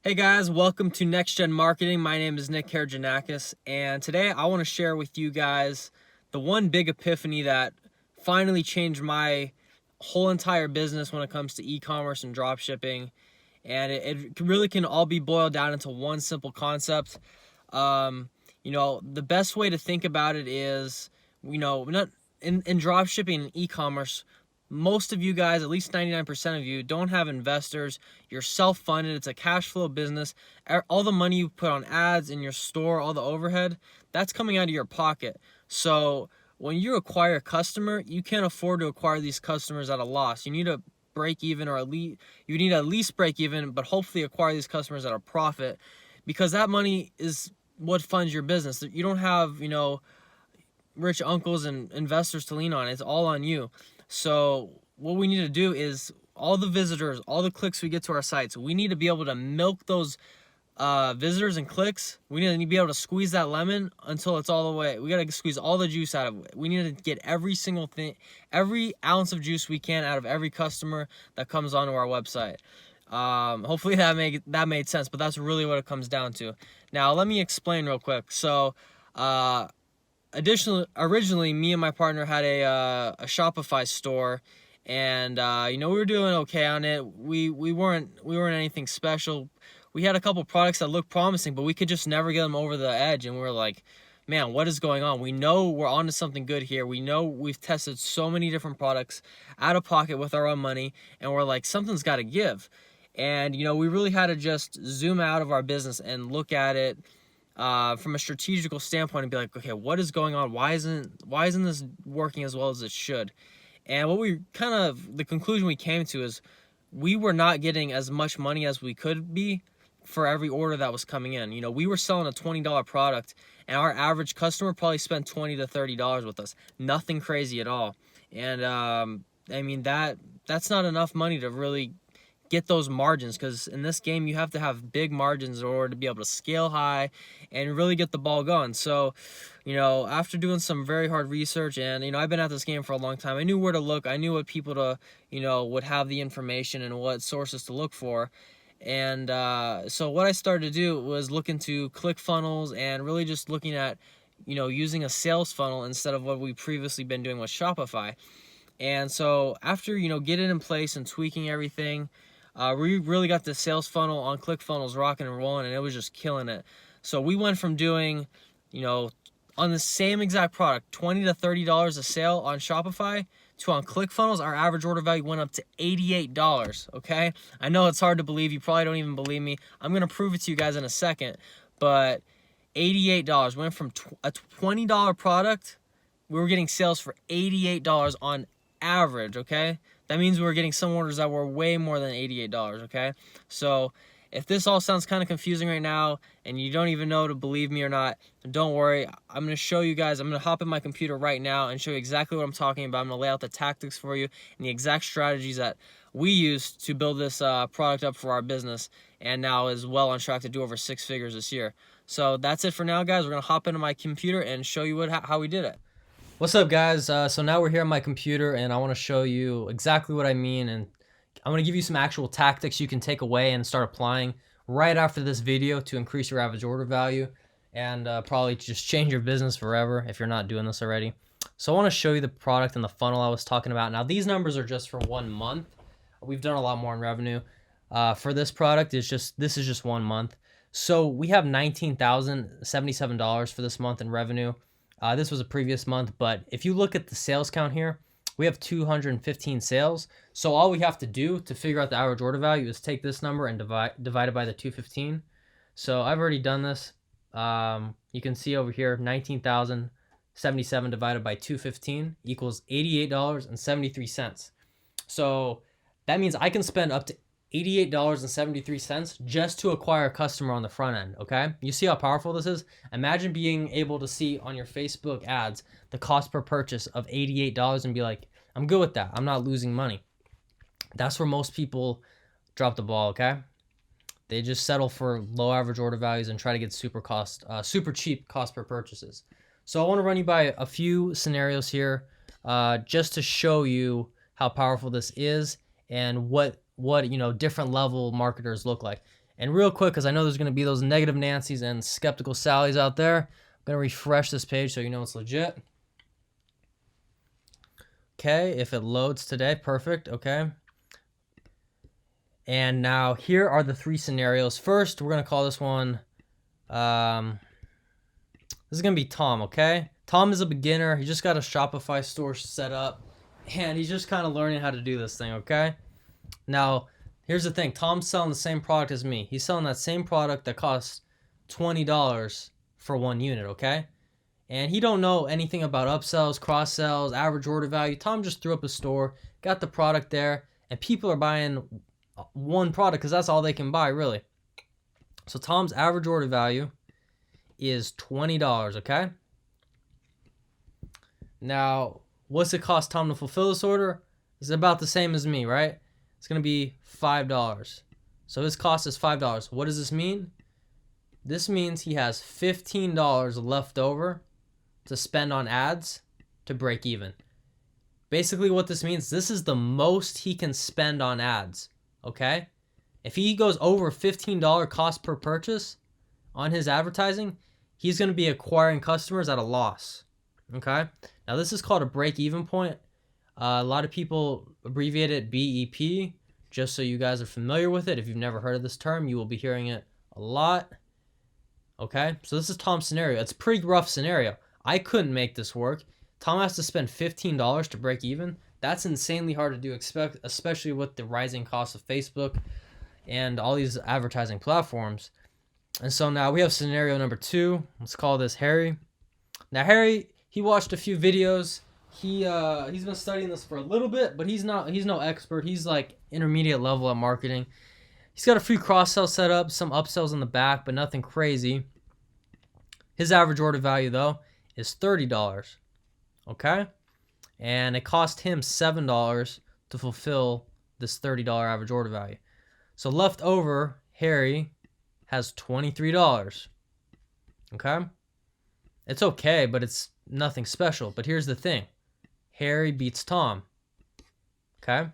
Hey guys, welcome to Next Gen Marketing. My name is Nick Karajanakis, and today I want to share with you guys the one big epiphany that finally changed my whole entire business when it comes to e-commerce and drop shipping. And it really can all be boiled down into one simple concept. The best way to think about it is, not in drop shipping and e-commerce, most of you guys, at least 99% of you, don't have investors. You're self-funded. It's a cash flow business. All the money you put on ads in your store, all the overhead, that's coming out of your pocket. So when you acquire a customer, you can't afford to acquire these customers at a loss. You need to break even, or you need to at least break even, but hopefully acquire these customers at a profit, because that money is what funds your business. You don't have, rich uncles and investors to lean on. It's all on you. So what we need to do is all the visitors, all the clicks we get to our sites, we need to be able to milk those visitors and clicks. We need to be able to squeeze that lemon until it's all the way. We got to squeeze all the juice out of it. We need to get every single thing, every ounce of juice we can out of every customer that comes onto our website. Hopefully that made sense, but that's really what it comes down to. Now let me explain real quick. So originally, me and my partner had a Shopify store, and we were doing okay on it. We weren't anything special. We had a couple products that looked promising, but we could just never get them over the edge. And we were like, man, what is going on? We know we're onto something good here. We know we've tested so many different products out of pocket with our own money, and we're like, something's got to give. And we really had to just zoom out of our business and look at it from a strategical standpoint and be like, okay, what is going on? Why isn't this working as well as it should? And the conclusion we came to is we were not getting as much money as we could be for every order that was coming in. We were selling a $20 product, and our average customer probably spent $20 to $30 with us. Nothing crazy at all. And that's not enough money to really get those margins, because in this game you have to have big margins in order to be able to scale high and really get the ball going. So after doing some very hard research, and I've been at this game for a long time, I knew where to look. I knew what people to would have the information and what sources to look for. And so what I started to do was look into ClickFunnels and really just looking at using a sales funnel instead of what we previously been doing with Shopify. And so after getting in place and tweaking everything, we really got the sales funnel on ClickFunnels rocking and rolling, and it was just killing it. So we went from doing, on the same exact product, $20 to $30 a sale on Shopify, to on ClickFunnels, our average order value went up to $88, okay? I know it's hard to believe. You probably don't even believe me. I'm going to prove it to you guys in a second. But $88 went from a $20 product, we were getting sales for $88 on average, okay? That means we were getting some orders that were way more than $88, okay? So if this all sounds kind of confusing right now and you don't even know to believe me or not, don't worry. I'm going to show you guys. I'm going to hop in my computer right now and show you exactly what I'm talking about. I'm going to lay out the tactics for you and the exact strategies that we used to build this product up for our business, and now is well on track to do over 6 figures this year. So that's it for now, guys. We're going to hop into my computer and show you how we did it. What's up, guys? So now we're here on my computer, and I want to show you exactly what I mean, and I'm going to give you some actual tactics you can take away and start applying right after this video to increase your average order value, and probably just change your business forever if you're not doing this already. So I want to show you the product and the funnel I was talking about. Now these numbers are just for 1 month. We've done a lot more in revenue. For this product, this is just 1 month. So we have $19,077 for this month in revenue. This was a previous month, but if you look at the sales count here, we have 215 sales. So all we have to do to figure out the average order value is take this number and divide it by the 215. So I've already done this. You can see over here, 19,077 divided by 215 equals $88.73. So that means I can spend up to $88.73 just to acquire a customer on the front end, okay? You see how powerful this is? Imagine being able to see on your Facebook ads the cost per purchase of $88 and be like, I'm good with that. I'm not losing money. That's where most people drop the ball, okay? They just settle for low average order values and try to get super cheap cost per purchases. So I want to run you by a few scenarios here just to show you how powerful this is and what different level marketers look like. And real quick, because I know there's going to be those negative Nancys and skeptical Sallys out there, I'm going to refresh this page so you know it's legit. Okay, if it loads today, perfect, okay. And now here are the 3 scenarios. First, we're going to call this one, this is going to be Tom, okay? Tom is a beginner. He just got a Shopify store set up, and he's just kind of learning how to do this thing, okay? Now, here's the thing. Tom's selling the same product as me. He's selling that same product that costs $20 for 1 unit, okay? And he don't know anything about upsells, cross-sells, average order value. Tom just threw up a store, got the product there, and people are buying one product because that's all they can buy, really. So Tom's average order value is $20, okay? Now, what's it cost Tom to fulfill this order? It's about the same as me, right? It's going to be $5. So his cost is $5. What does this mean? This means he has $15 left over to spend on ads to break even. Basically what this means, this is the most he can spend on ads, okay? If he goes over $15 cost per purchase on his advertising, he's going to be acquiring customers at a loss, okay? Now this is called a break-even point. A lot of people abbreviate it BEP, just so you guys are familiar with it. If you've never heard of this term, you will be hearing it a lot. Okay, so this is Tom's scenario. It's a pretty rough scenario. I couldn't make this work. Tom has to spend $15 to break even. That's insanely hard to do, especially with the rising cost of Facebook and all these advertising platforms. And so now we have scenario number 2. Let's call this Harry. Now Harry, he watched a few videos. He's been studying this for a little bit, but he's no expert. He's like intermediate level at marketing. He's got a few cross-sell set up, some upsells in the back, but nothing crazy. His average order value though is $30. Okay? And it cost him $7 to fulfill this $30 average order value. So left over, Harry has $23. Okay? It's okay, but it's nothing special. But here's the thing. Harry beats Tom. Okay?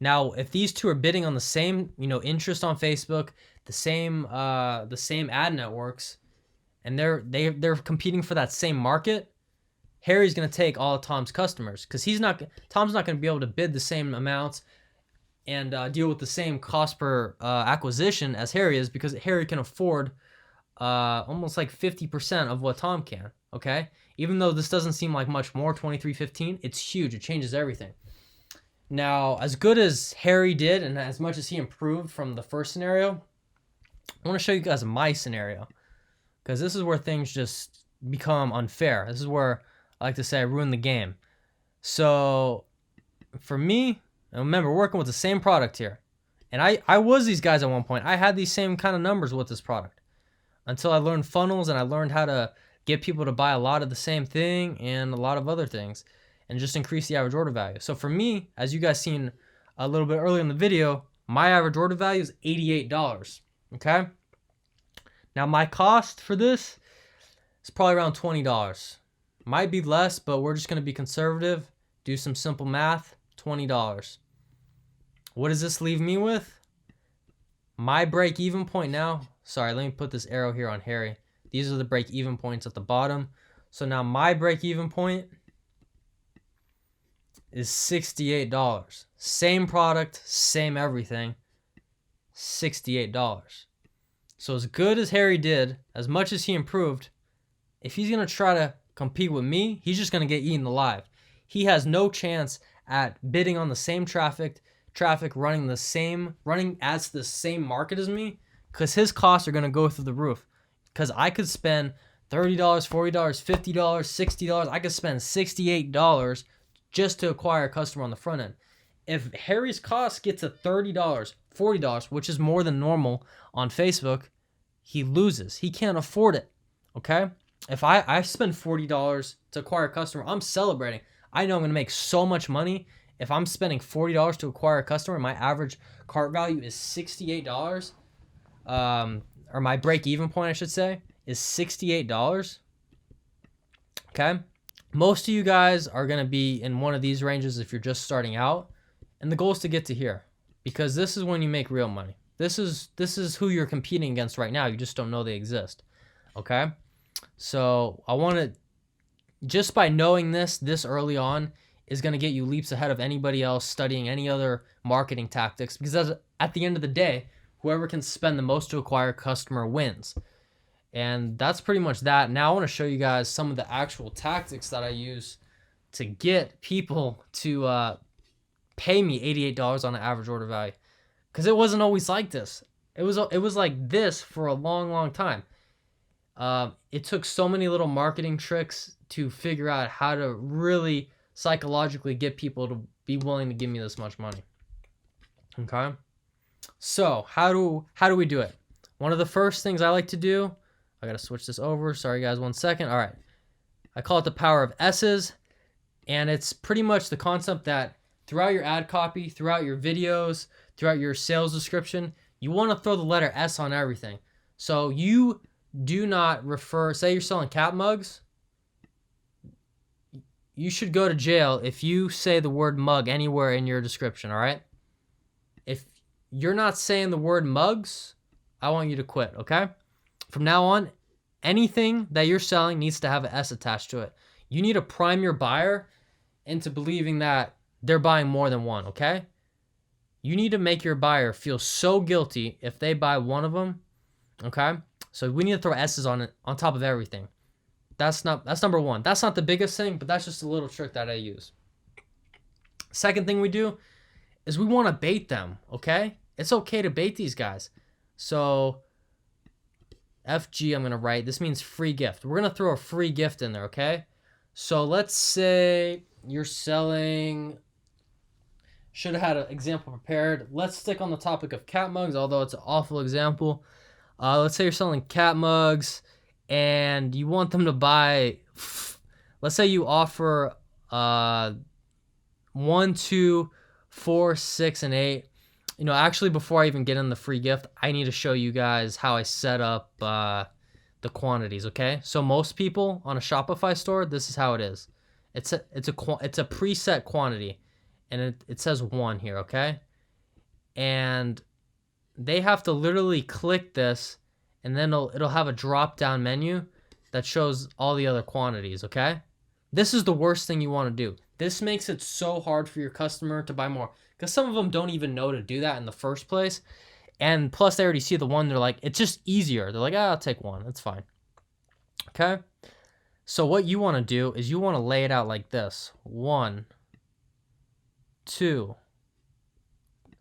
Now, if these two are bidding on the same, interest on Facebook, the same ad networks, and they're competing for that same market, Harry's going to take all of Tom's customers because Tom's not going to be able to bid the same amounts and deal with the same cost per acquisition as Harry is, because Harry can afford almost like 50% of what Tom can. Okay, even though this doesn't seem like much more, $23.15, it's huge. It changes everything. Now, as good as Harry did and as much as he improved from the first scenario, I want to show you guys my scenario, because this is where things just become unfair. This is where I like to say I ruined the game. So for me, and remember, we're working with the same product here. And I was these guys at one point. I had these same kind of numbers with this product until I learned funnels and I learned how to get people to buy a lot of the same thing and a lot of other things and just increase the average order value. So for me, as you guys seen a little bit earlier in the video, my average order value is $88. Okay? Now my cost for this is probably around $20. Might be less, but we're just going to be conservative. Do some simple math. $20. What does this leave me with? My break-even point now. Sorry, let me put this arrow here on Harry. These are the break-even points at the bottom. So now my break-even point is $68. Same product, same everything. $68. So as good as Harry did, as much as he improved, if he's going to try to compete with me, he's just going to get eaten alive. He has no chance at bidding on the same traffic, running ads to the same market as me, because his costs are going to go through the roof. Because I could spend $30, $40, $50, $60. I could spend $68 just to acquire a customer on the front end. If Harry's costs get to $30, $40, which is more than normal on Facebook, he loses. He can't afford it. Okay? If I spend $40 to acquire a customer, I'm celebrating. I know I'm going to make so much money. If I'm spending $40 to acquire a customer, my average cart value is $68. Or my break-even point, I should say, is $68. Okay? Most of you guys are going to be in one of these ranges if you're just starting out. And the goal is to get to here. because this is when you make real money. This is who you're competing against right now. You just don't know they exist. Okay? So I want to, just by knowing this early on is going to get you leaps ahead of anybody else studying any other marketing tactics, because at the end of the day, whoever can spend the most to acquire a customer wins. And that's pretty much that. Now I want to show you guys some of the actual tactics that I use to get people to pay me $88 on an average order value, because it wasn't always like this. It was like this for a long time. It took so many little marketing tricks to figure out how to really psychologically get people to be willing to give me this much money. Okay, so how do we do it? One of the first things I like to do, I gotta switch this over. Sorry guys, 1 second. All right, I call it the power of S's, and it's pretty much the concept that throughout your ad copy, throughout your videos, throughout your sales description, you want to throw the letter S on everything. So you do not refer, say you're selling cat mugs, you should go to jail if you say the word mug anywhere in your description, all right? If you're not saying the word mugs, I want you to quit, okay? From now on, anything that you're selling needs to have an S attached to it. You need to prime your buyer into believing that they're buying more than one, okay? You need to make your buyer feel so guilty if they buy one of them, okay? So we need to throw S's on it, on top of everything. That's number one. That's not the biggest thing, but that's just a little trick that I use. Second thing we do is we want to bait them, okay? It's okay to bait these guys. So FG, I'm going to write, this means free gift. We're going to throw a free gift in there, okay? So let's say you're selling, should have had an example prepared. Let's stick on the topic of cat mugs, although it's an awful example. Let's say you're selling cat mugs and you want them to buy, let's say you offer 1, 2, 4, 6, and 8. You know, actually, before I even get in the free gift, I need to show you guys how I set up the quantities, okay? So most people on a Shopify store, this is how it is. It's a preset quantity, and it says 1 here, okay? And they have to literally click this, and then it'll have a drop-down menu that shows all the other quantities, okay? This is the worst thing you want to do. This makes it so hard for your customer to buy more, because some of them don't even know to do that in the first place. And plus, they already see the one. They're like, it's just easier. They're like, I'll take 1. That's fine. Okay? So what you want to do is you want to lay it out like this. 1, 2,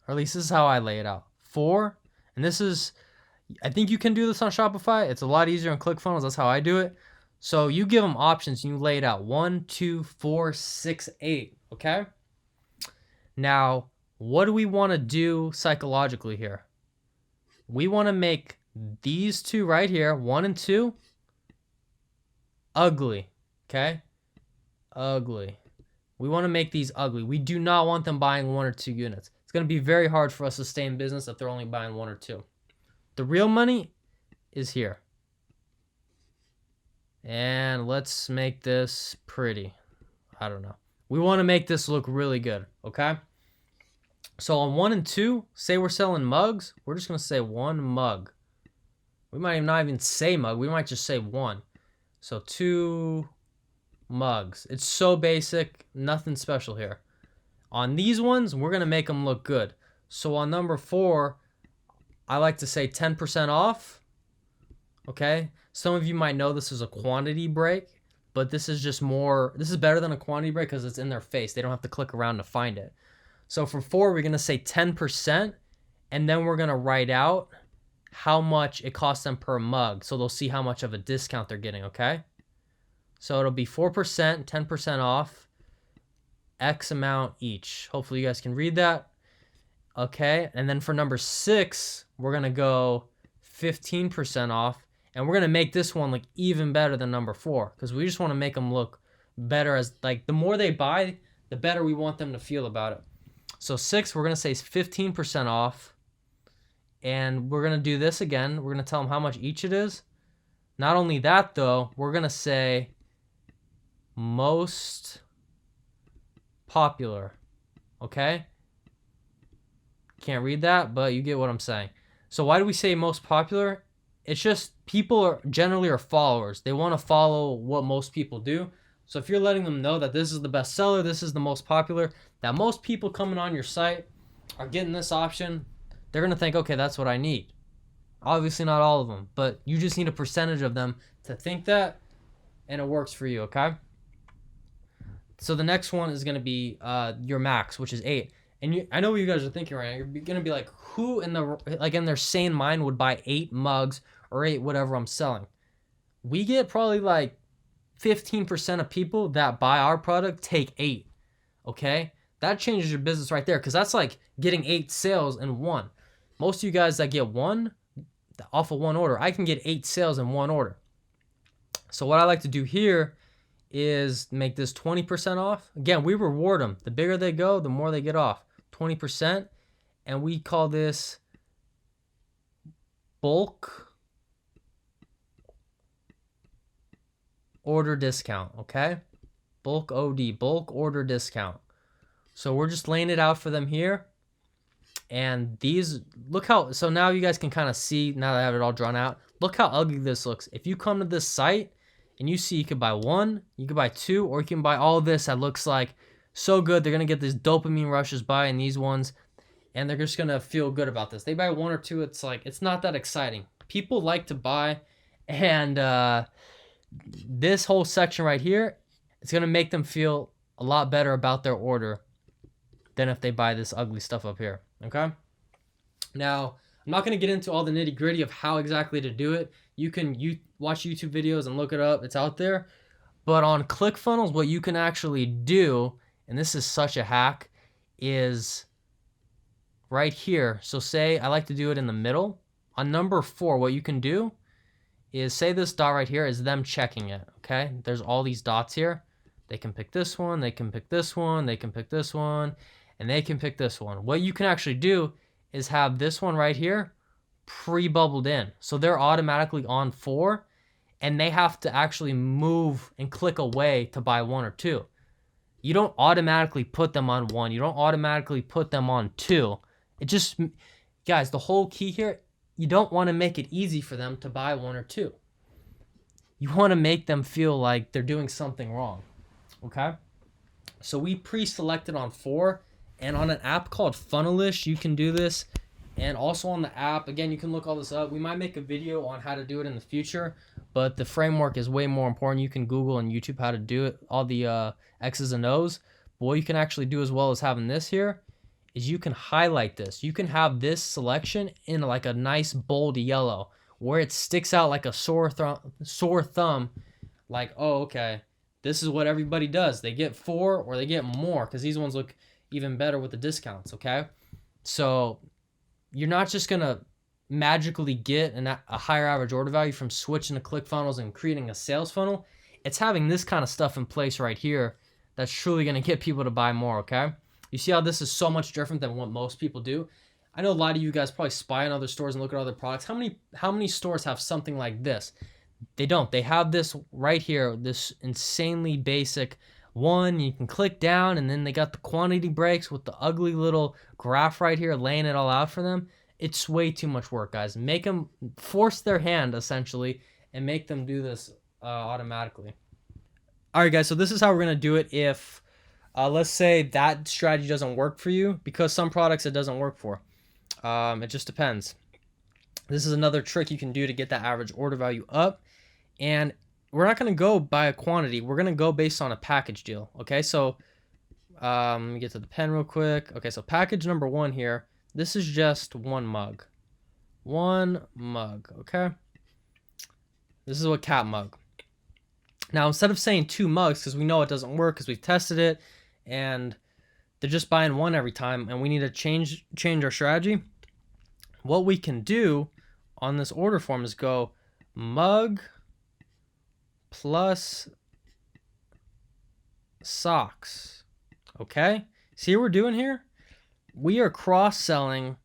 or at least this is how I lay it out. 4, and this is, I think you can do this on Shopify. It's a lot easier on ClickFunnels. That's how I do it. So you give them options and you lay it out. 1, 2, 4, 6, 8. Okay? Now, what do we want to do psychologically here? We want to make these two right here, 1 and 2, ugly. Okay? Ugly. We want to make these ugly. We do not want them buying 1 or 2 units. It's going to be very hard for us to stay in business if they're only buying 1 or 2. The real money is here. And let's make this pretty. I don't know. We want to make this look really good, okay? So on 1 and 2, say we're selling mugs, we're just going to say 1 mug. We might not even say mug. We might just say 1. So 2 mugs. It's so basic, nothing special here. On these ones, we're going to make them look good. So on number 4, I like to say 10% off. Okay? Some of you might know this is a quantity break, but this is just more, this is better than a quantity break because it's in their face. They don't have to click around to find it. So for 4, we're going to say 10%, and then we're going to write out how much it costs them per mug, so they'll see how much of a discount they're getting, okay? So it'll be 4%, 10% off, X amount each. Hopefully you guys can read that. Okay, and then for number 6, we're going to go 15% off, and we're going to make this one look even better than number 4, because we just want to make them look better. As like, the more they buy, the better we want them to feel about it. So 6, we're going to say 15% off, and we're going to do this again. We're going to tell them how much each it is. Not only that, though, we're going to say most popular, okay? Can't read that, but you get what I'm saying. So why do we say most popular? It's just people are generally are followers. They want to follow what most people do. So if you're letting them know that this is the best seller, this is the most popular, that most people coming on your site are getting this option, they're going to think, okay, that's what I need. Obviously not all of them, but you just need a percentage of them to think that, and it works for you, okay? So the next one is going to be your max, which is 8. And I know what you guys are thinking right now. You're going to be like, who in their sane mind would buy 8 mugs or 8 whatever I'm selling? We get probably like 15% of people that buy our product take 8. Okay? That changes your business right there, because that's like getting 8 sales in one. Most of you guys that get one off of one order, I can get 8 sales in one order. So what I like to do here is make this 20% off. Again, we reward them. The bigger they go, the more they get off. 20%. And we call this bulk order discount, okay? Bulk OD, bulk order discount. So we're just laying it out for them here. And these, look how, so now you guys can kind of see, now that I have it all drawn out, look how ugly this looks. If you come to this site and you see you could buy 1, you could buy 2, or you can buy all this that looks like so good. They're going to get these dopamine rushes buying these ones, and they're just going to feel good about this. They buy 1 or 2, it's like, it's not that exciting. People like to buy, and this whole section right here, it's going to make them feel a lot better about their order than if they buy this ugly stuff up here, okay? Now, I'm not going to get into all the nitty gritty of how exactly to do it. You can watch YouTube videos and look it up. It's out there. But on ClickFunnels, what you can actually do, and this is such a hack, is right here. So say I like to do it in the middle. On number 4, what you can do is, say this dot right here is them checking it, okay? There's all these dots here. They can pick this one, they can pick this one, they can pick this one, and they can pick this one. What you can actually do is have this one right here pre-bubbled in. So they're automatically on 4, and they have to actually move and click away to buy 1 or 2. You don't automatically put them on 1. You don't automatically put them on 2. It just, guys, the whole key here, you don't want to make it easy for them to buy 1 or 2. You want to make them feel like they're doing something wrong, okay? So we pre-selected on 4, and on an app called Funnelish, you can do this. And also on the app, again, you can look all this up. We might make a video on how to do it in the future, but the framework is way more important. You can Google and YouTube how to do it, all the X's and O's. But what you can actually do, as well as having this here, is you can highlight this. You can have this selection in like a nice bold yellow where it sticks out like a sore thumb, like, oh, okay, this is what everybody does. They get 4 or they get more, because these ones look even better with the discounts, okay? So you're not just going to magically get a higher average order value from switching to ClickFunnels and creating a sales funnel. It's having this kind of stuff in place right here that's truly going to get people to buy more, okay? You see how this is so much different than what most people do? I know a lot of you guys probably spy on other stores and look at other products. How many stores have something like this? They don't. They have this right here, this insanely basic one. You can click down, and then they got the quantity breaks with the ugly little graph right here laying it all out for them. It's way too much work, guys. Make them force their hand, essentially, and make them do this automatically. All right, guys, so this is how we're going to do it if, let's say that strategy doesn't work for you, because some products it doesn't work for. It just depends. This is another trick you can do to get that average order value up. And we're not going to go by a quantity. We're going to go based on a package deal. Okay, so let me get to the pen real quick. Okay, so package number 1 here. This is just 1 mug. 1 mug, okay? This is a cat mug. Now, instead of saying 2 mugs, because we know it doesn't work because we've tested it, and they're just buying 1 every time, and we need to change our strategy, what we can do on this order form is go mug plus socks. Okay? See what we're doing here? We are cross-selling,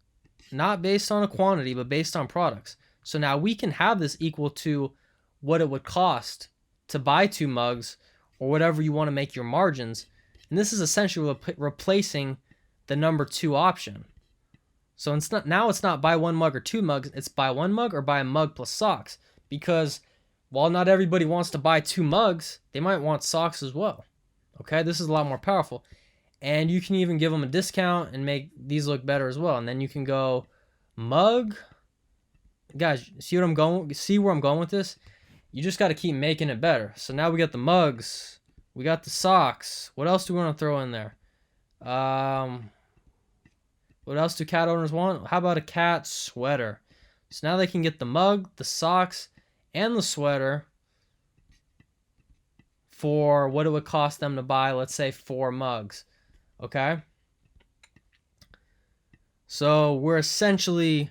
not based on a quantity, but based on products. So now we can have this equal to what it would cost to buy 2 mugs, or whatever you want to make your margins. And this is essentially replacing the number 2 option. So it's not buy one mug or two mugs, it's buy one mug or buy a mug plus socks. Because while not everybody wants to buy two mugs, they might want socks as well. Okay, this is a lot more powerful. And you can even give them a discount and make these look better as well. And then you can go mug. Guys, see where I'm going with this? You just got to keep making it better. So now we got the mugs, we got the socks. What else do we want to throw in there? What else do cat owners want? How about a cat sweater? So now they can get the mug, the socks, and the sweater for what it would cost them to buy, let's say 4 mugs. Okay? So we're essentially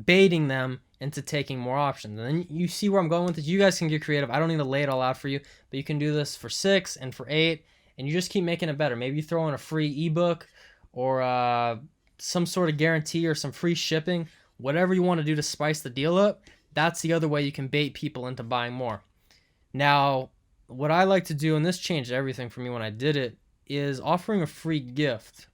baiting them into taking more options. And then you see where I'm going with this. You guys can get creative. I don't need to lay it all out for you, but you can do this for 6 and for 8, and you just keep making it better. Maybe you throw in a free ebook or some sort of guarantee or some free shipping. Whatever you want to do to spice the deal up, that's the other way you can bait people into buying more. Now, what I like to do, and this changed everything for me when I did it, is offering a free gift.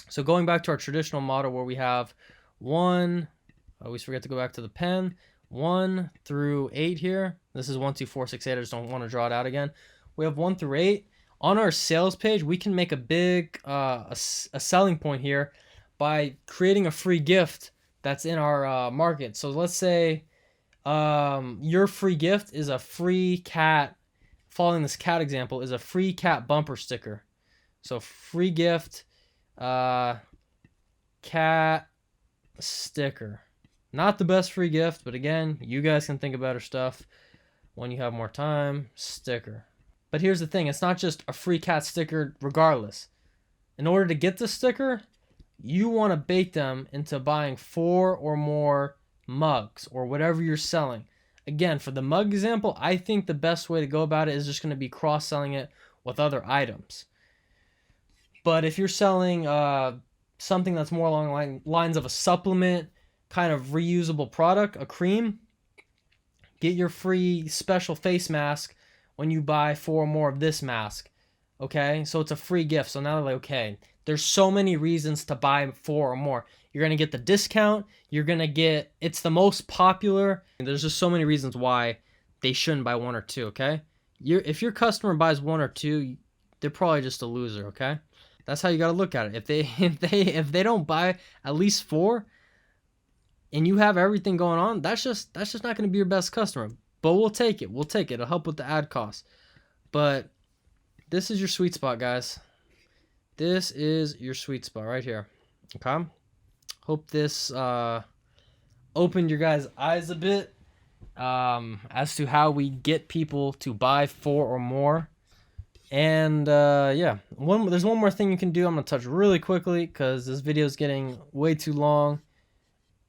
So going back to our traditional model where we have I always forget to go back to the pen, 1 through 8 here. This is 1, 2, 4, 6, 8. I just don't want to draw it out again. We have 1 through 8. On our sales page, we can make a big a selling point here by creating a free gift that's in our market. So let's say your free gift is a free cat, following this cat example, is a free cat bumper sticker. So free gift, cat sticker. Not the best free gift, but again, you guys can think of better stuff when you have more time. Sticker. But here's the thing, it's not just a free cat sticker regardless. In order to get the sticker, you want to bait them into buying 4 or more mugs or whatever you're selling. Again, for the mug example, I think the best way to go about it is just going to be cross-selling it with other items. But if you're selling something that's more along the lines of a supplement, kind of reusable product, a cream, get your free special face mask when you buy 4 or more of this mask. Okay, so it's a free gift. So now they're like, okay, there's so many reasons to buy 4 or more. You're going to get the discount. You're going to get, it's the most popular. And there's just so many reasons why they shouldn't buy 1 or 2, okay? If your customer buys 1 or 2, they're probably just a loser, okay? That's how you got to look at it. If they don't buy at least 4 and you have everything going on, that's just not going to be your best customer. But we'll take it. We'll take it. It'll help with the ad costs. But this is your sweet spot, guys. This is your sweet spot right here. Okay? Hope this opened your guys' eyes a bit as to how we get people to buy 4 or more. And yeah, there's one more thing you can do. I'm going to touch really quickly because this video is getting way too long.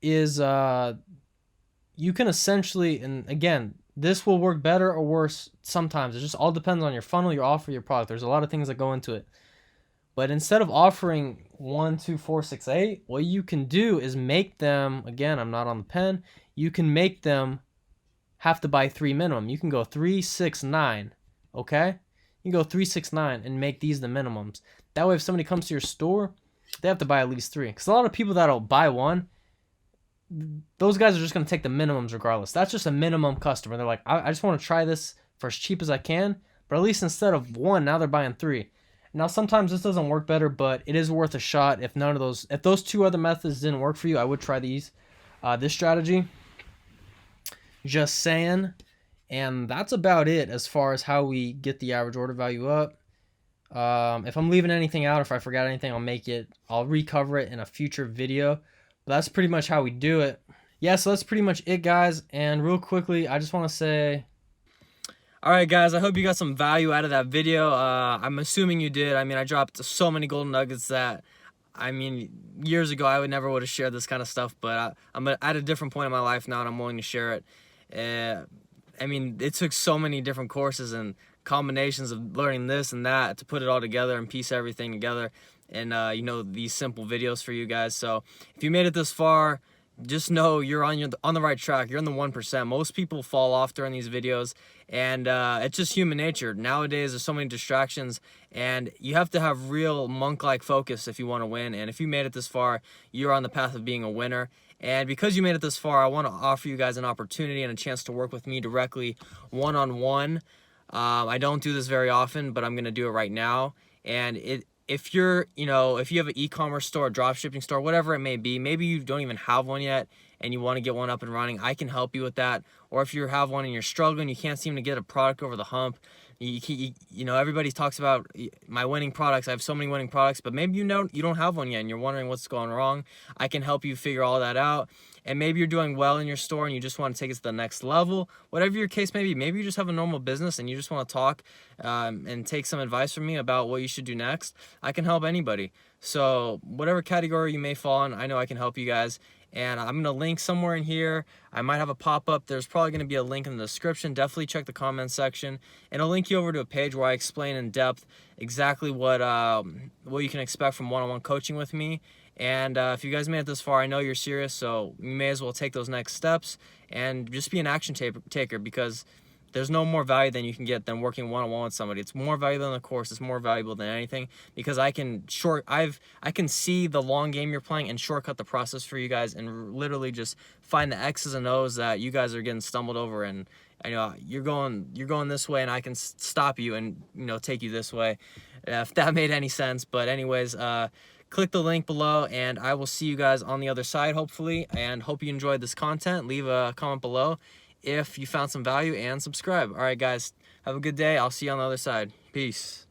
Is you can essentially, and again, this will work better or worse sometimes. It just all depends on your funnel, your offer, your product. There's a lot of things that go into it. But instead of offering 1, 2, 4, 6, 8, what you can do is make them, again, I'm not on the pen, you can make them have to buy 3 minimum. You can go 3, 6, 9, okay? You can go 3, 6, 9 and make these the minimums. That way if somebody comes to your store, they have to buy at least 3. Because a lot of people that'll buy 1, those guys are just going to take the minimums regardless. That's just a minimum customer. They're like, I just want to try this for as cheap as I can, but at least instead of 1, now they're buying 3. Now, sometimes this doesn't work better, but it is worth a shot. If those 2 other methods didn't work for you, I would try this strategy. Just saying. And that's about it as far as how we get the average order value up. If I'm leaving anything out, or if I forgot anything, I'll recover it in a future video. But that's pretty much how we do it. Yeah, so that's pretty much it, guys. And real quickly, I just want to say, all right, guys, I hope you got some value out of that video. I'm assuming you did. I mean, I dropped so many golden nuggets that, I mean, years ago I would never would have shared this kind of stuff, but I'm at a different point in my life now, and I'm willing to share it. I mean, it took so many different courses and combinations of learning this and that to put it all together and piece everything together, and these simple videos for you guys. So if you made it this far, just know you're on the right track. You're in the 1%. Most people fall off during these videos, and it's just human nature. Nowadays, there's so many distractions, and you have to have real monk-like focus if you want to win. And if you made it this far, you're on the path of being a winner. And because you made it this far, I want to offer you guys an opportunity and a chance to work with me directly, one-on-one. I don't do this very often, but I'm gonna do it right now. And if you're, if you have an e-commerce store, dropshipping store, whatever it may be, maybe you don't even have one yet and you want to get one up and running, I can help you with that. Or if you have one and you're struggling, you can't seem to get a product over the hump. Everybody talks about my winning products. I have so many winning products, but maybe you don't have one yet and you're wondering what's going wrong. I can help you figure all that out. And maybe you're doing well in your store and you just want to take it to the next level. Whatever your case may be, maybe you just have a normal business and you just want to talk and take some advice from me about what you should do next. I can help anybody. So whatever category you may fall in, I know I can help you guys. And I'm going to link somewhere in here. I might have a pop-up. There's probably going to be a link in the description. Definitely check the comment section. And I'll link you over to a page where I explain in depth exactly what you can expect from one-on-one coaching with me. And if you guys made it this far, I know you're serious, so you may as well take those next steps and just be an action taker, because there's no more value than you can get than working one-on-one with somebody. It's more valuable than the course. It's more valuable than anything, because I can see the long game you're playing and shortcut the process for you guys and literally just find the X's and O's that you guys are getting stumbled over. And you're going this way, and I can stop you and take you this way, if that made any sense. But anyways, click the link below, and I will see you guys on the other side, hopefully, and hope you enjoyed this content. Leave a comment below if you found some value, and subscribe. All right, guys, have a good day. I'll see you on the other side. Peace.